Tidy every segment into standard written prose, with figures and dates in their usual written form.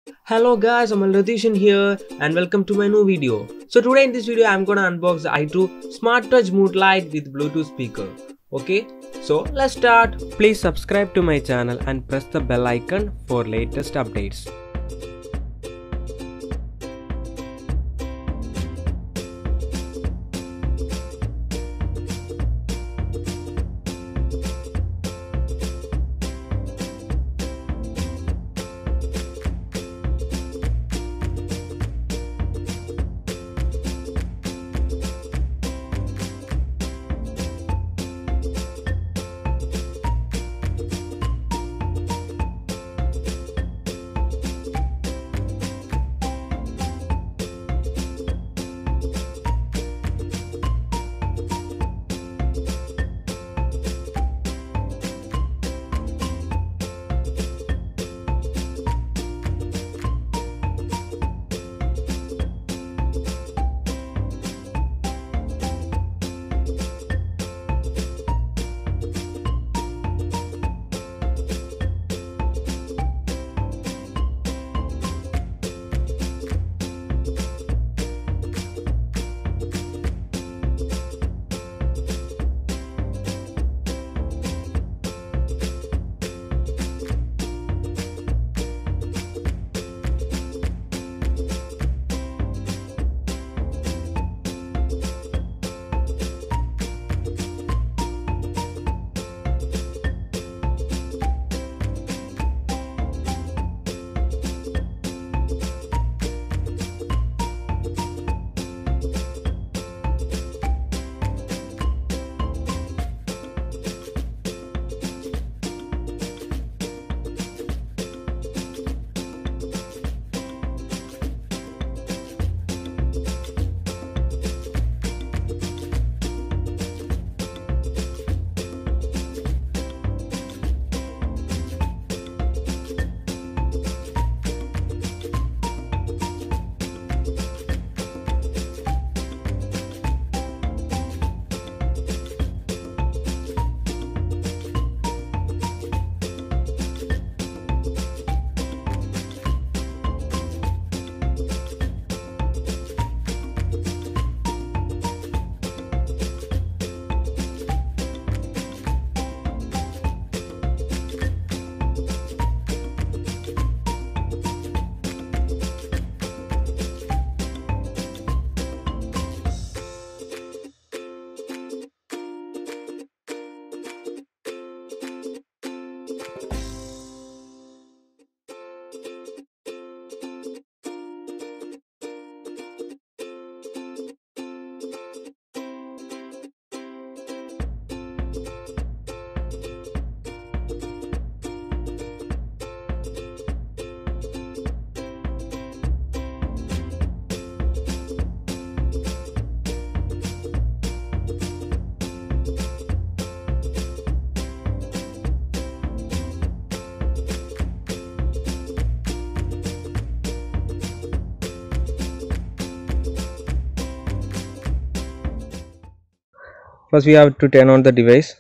Hello guys, I'm Radishan here and welcome to my new video. So today in this video I'm gonna unbox the ITRUE Smart Touch Mood Light with Bluetooth speaker. Okay, so let's start. Please subscribe to my channel and press the bell icon for latest updates. First we have to turn on the device.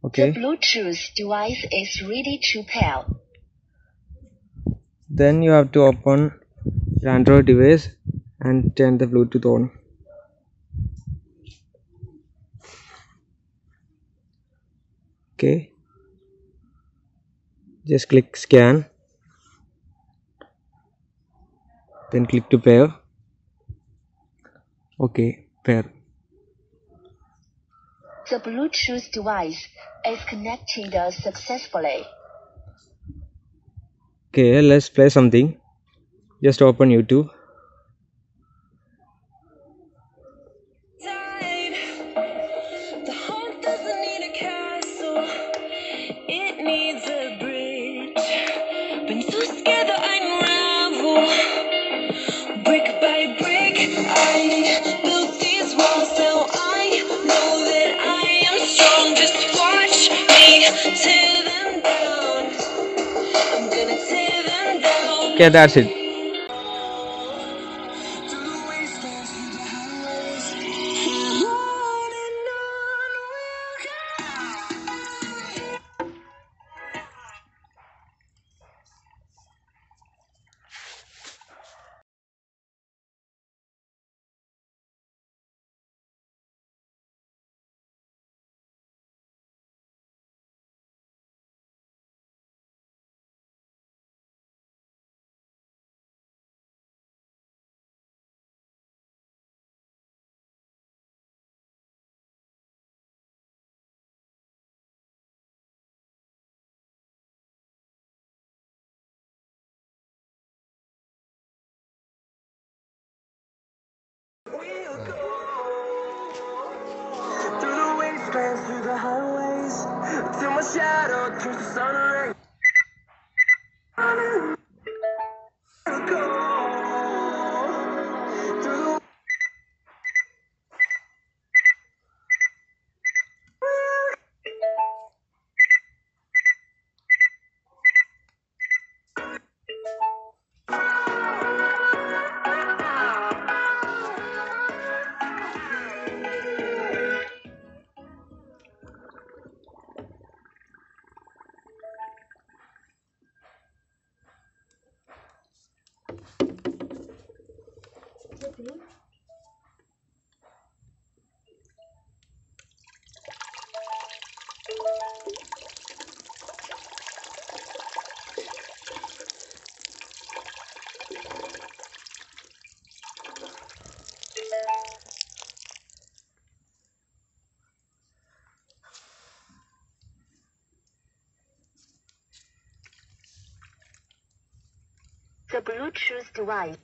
Okay. The Bluetooth device is ready to pair. Then you have to open the Android device and turn the Bluetooth on. Okay. Just click scan. Then click to pair. Okay, pair. The Bluetooth device is connected successfully. Okay, let's play something. Just open YouTube. The heart doesn't need a castle, it needs a bridge. Been too scared that I unravel. Brick by brick, I built these walls, so I know that I am strong. Just watch me tear them down. I'm gonna tear them down. Okay, that's it. The Bluetooth device.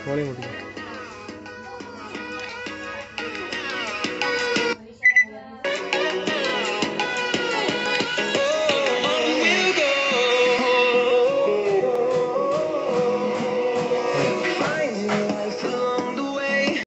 volume.